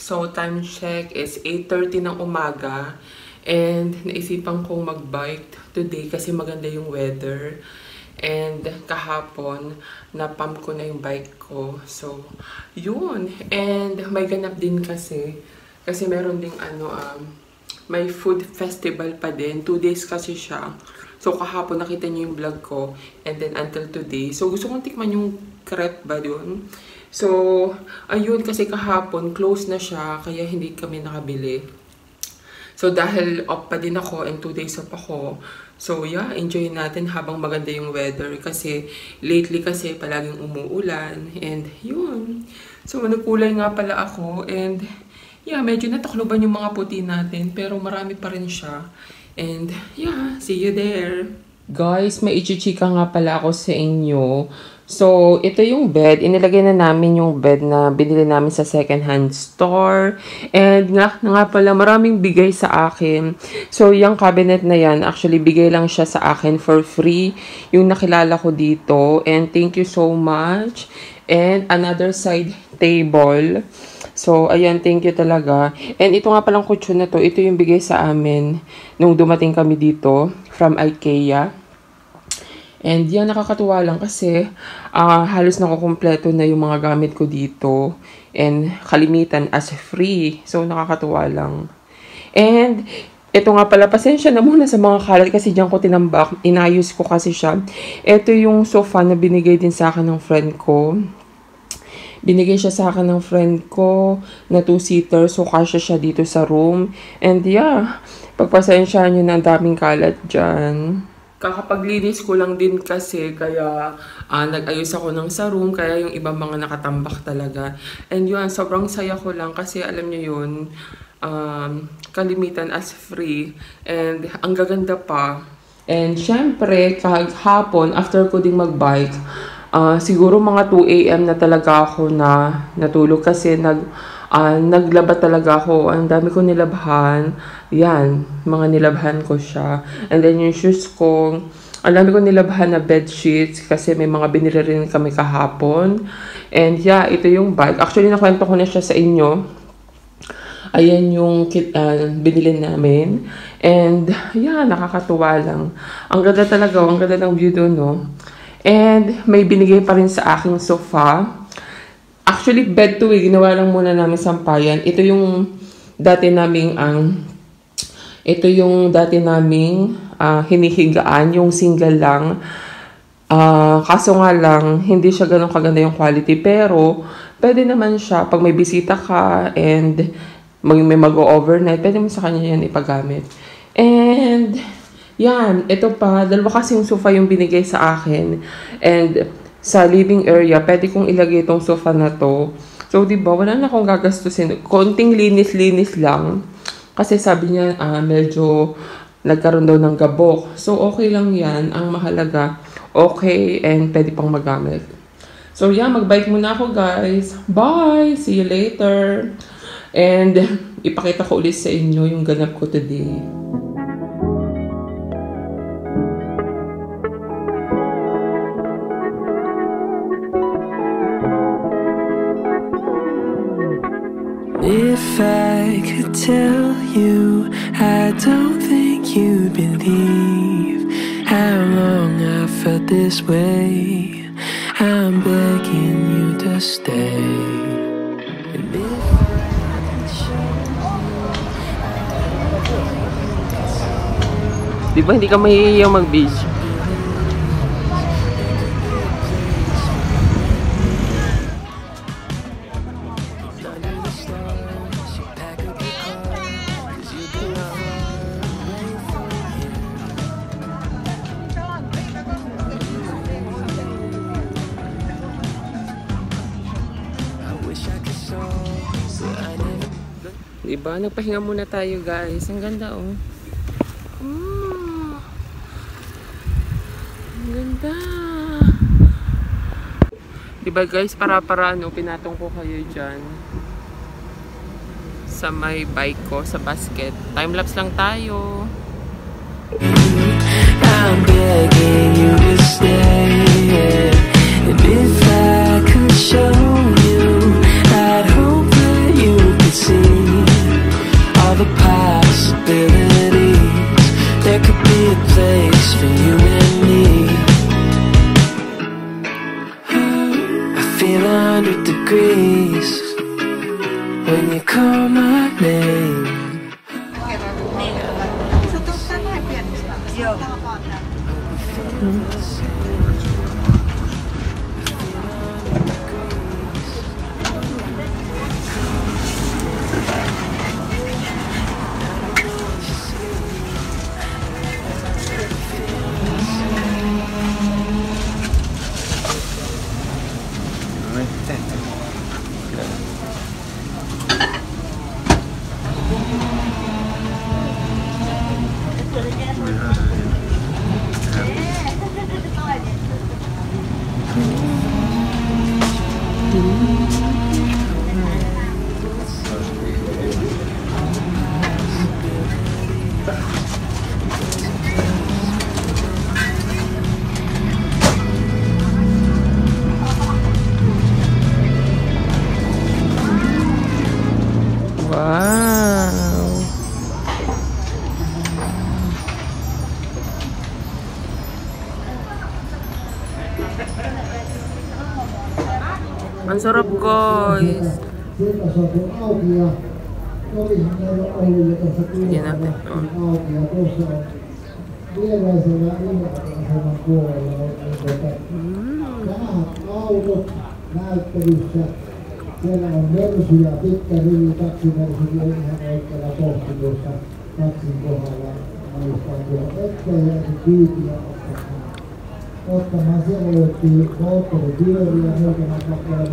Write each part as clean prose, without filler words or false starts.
So, time check is 8:30 ng umaga. And naisipan kong mag-bike today kasi maganda yung weather. And kahapon, na-pump ko na yung bike ko. So, yun. And may ganap din kasi. Kasi meron ding may food festival pa din. 2 days kasi siya. So, kahapon nakita niyo yung vlog ko. And then until today. So, gusto kong tikman yung crepe ba dun. So, ayun kasi kahapon, close na siya. Kaya hindi kami nakabili. So, dahil off pa din ako and 2 days off ako. So, yeah, enjoy natin habang maganda yung weather. Kasi, lately kasi palaging umuulan. And, yun. So, nagkulay nga pala ako. And, yeah, medyo natakloban yung mga puti natin. Pero marami pa rin siya. And, yeah, see you there. Guys, may ichichika nga pala ako sa inyo. So, ito yung bed. Inilagay na namin yung bed na binili namin sa second-hand store. And nga pala, maraming bigay sa akin. So, yung cabinet na yan, actually, bigay lang siya sa akin for free. Yung nakilala ko dito. And thank you so much. And another side table. So, ayan, thank you talaga. And ito nga palang kutsyon na to, ito yung bigay sa amin nung dumating kami dito from IKEA. And yan, nakakatuwa lang kasi halos nakukumpleto na yung mga gamit ko dito. And kalimitan as free. So, nakakatuwa lang. And ito nga pala, pasensya na muna sa mga kalat kasi diyan ko tinambak. Inayos ko kasi siya. Ito yung sofa na binigay din sa akin ng friend ko. Binigay siya sa akin ng friend ko na 2-seater. So, kasya siya dito sa room. And yeah, pagpasensyahan nyo na ang daming kalat dyan. Kakapaglinis ko lang din kasi kaya nag-ayos ako ng sa room kaya yung ibang mga nakatambak talaga. And yun, sobrang saya ko lang kasi alam nyo yun, kalimitan as free and ang gaganda pa. And syempre, kahapon after ko ding magbike, siguro mga 2 AM na talaga ako na natulog kasi naglaba talaga ako. Ang dami ko nilabhan. Yan, mga nilabhan ko siya. And then yung shoes ko, ang dami ko nilabhan na bed sheets kasi may mga binili rin kami kahapon. And yeah, ito yung bag. Actually, nakwento ko na siya sa inyo. Ayan yung binili namin. And yeah, nakakatuwa lang. Ang ganda talaga, ang ganda ng view doon, no? And may binigay pa rin sa aking sofa. Actually, bed to eh. Ginawa lang muna namin sampayan. Ito yung dati naming hinihigaan. Yung single lang. Kaso nga lang, hindi siya ganun kaganda yung quality. Pero, pwede naman siya. Pag may bisita ka and may mag-overnight, pwede mo sa kanya yan ipagamit. And, yan. Ito pa. Dalawa kasi yung sofa yung binigay sa akin. And, sa living area, pwede kong ilagay itong sofa na to. So, diba, wala na akong gagastusin. Konting linis-linis lang. Kasi sabi niya, medyo nagkaroon daw ng gabok. So, okay lang yan. Ang mahalaga, okay, and pwede pang magamit. So, yeah, mag-bike muna ako, guys. Bye! See you later! And, ipakita ko ulit sa inyo yung ganap ko today. If I could tell you, I don't think you'd believe how long I felt this way. I'm begging you to stay. And if I could show you, Di ba hindi ka mahihiyang mag-beach? Diba? Nagpahinga muna tayo, guys. Ang ganda, oh. Ang ganda. Diba, guys? Para-para, no? Pinatong ko kayo dyan. Sa may bike ko, sa basket. Time-lapse lang tayo. I'm begging you to stay. And if I could show you, I'd hope that you could could see all the possibilities. There could be a place for you and me. I feel 100 degrees when you call my name. Ang sarap, guys. Yan natin. Siellä on mersu ja pitkä rivi taksimersukin ihan oikealla pohtilussa taksin kohdalla. Maistaan tuolla eteen ja se kyytiä ottamaan. Siellä löytyy moottoripyöriä, muutama kappale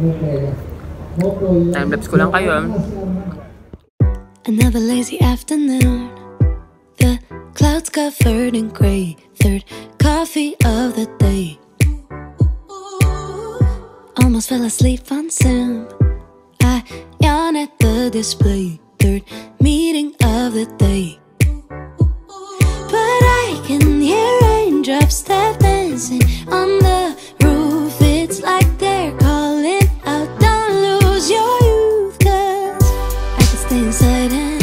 mopoja. Timelapse ko lang kayo. Another lazy afternoon. The clouds covered in gray. Third coffee of the day. Almost fell asleep on Sim. I yawn at the display. Third meeting of the day. But I can hear raindrops that dancing on the roof. It's like they're calling out, don't lose your youth. Cause I can stay inside and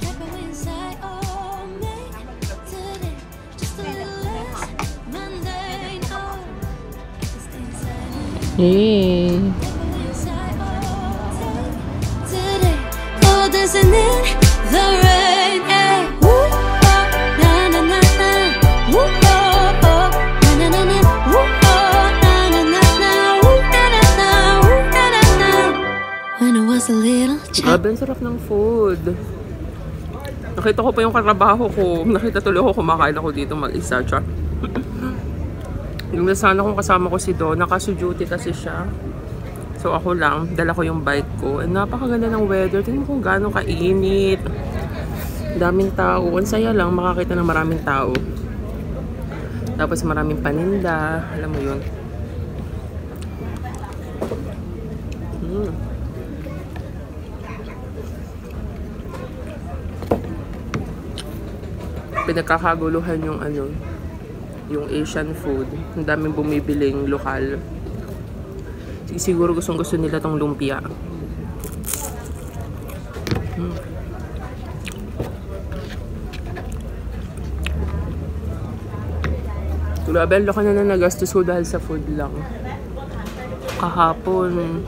go inside all day. Today, just a little less mundane. Oh, I can stay inside and Yay! dancing in the rain, yeah. Woo, oh, na na na na. Woo, oh, oh, na na na na. Woo, oh, na na na na. Woo, na na na. Woo, na na na. When I was a little child. Grabe, ang sarap ng food. Nakita ko pa yung katrabaho ko. Nakita tuloy ko kumakain ako dito mag-isa. Yung nasana kong kasama ko si Do, nakasu-duty kasi siya. So ako lang, dala ko yung bike ko. And napakaganda ng weather. Tingnan kung gaano kainit. Daming tao. Ang saya lang makakita ng maraming tao. Tapos maraming paninda. Alam mo yun. Pinagkakaguluhan yung ano, yung Asian food. Ang daming bumibiling lokal. Siguro gustong-gusto nila tong lumpia. Grabe, laki na nagastos ko dahil sa food lang. Kahapon,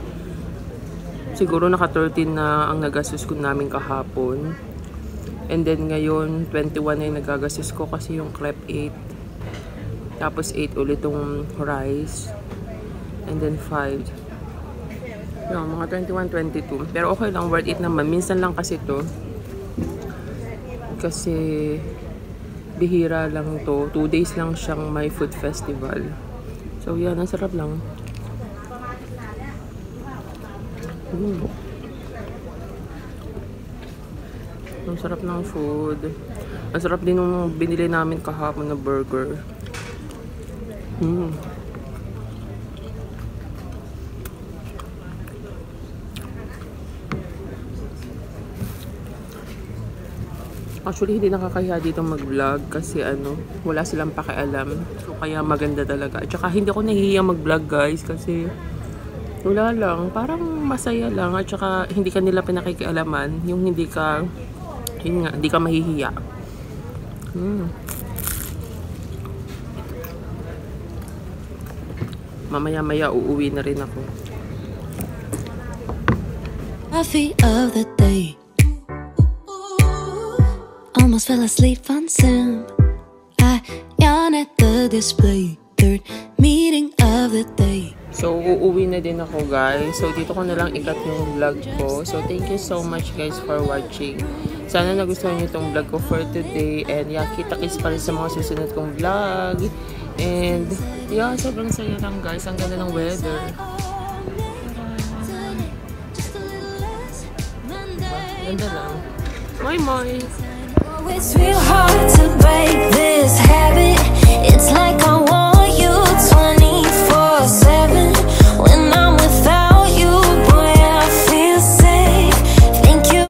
siguro naka 13 na ang nagastos ko namin kahapon. And then ngayon, 21 na yung nagagastos ko kasi yung crepe 8. Tapos 8 ulit yung rice. And then 5. Yung mga 21, 22. Pero okay lang, worth it naman. Minsan lang kasi to. Kasi bihira lang to. 2 days lang siyang may food festival. So yan, ang sarap lang. Ang sarap ng food. Ang sarap din nung binili namin kahapon na burger. Actually, hindi nakakahiya dito mag-vlog kasi ano, wala silang pakialam. So, kaya maganda talaga. At saka, hindi ako nahihiya mag-vlog, guys, kasi Wala lang, parang masaya lang at saka hindi ka nila pinakikialaman, yung hindi ka, yun nga, hindi ka mahihiya. Mamaya-maya uuwi na rin ako. Coffee of the day. Almost fell asleep on Zoom. I yawn at the display. Third meeting of the day. So, uuwi na din ako, guys. So, dito ko na lang ikat yung vlog ko. So, thank you so much, guys, for watching. Sana nagustuhan nyo itong vlog ko for today. And, yeah, kita-kits pa rin sa mga susunod kong vlog. And, yeah, sobrang saya lang, guys. Ang ganda ng weather. Ganda lang. Moy, moy!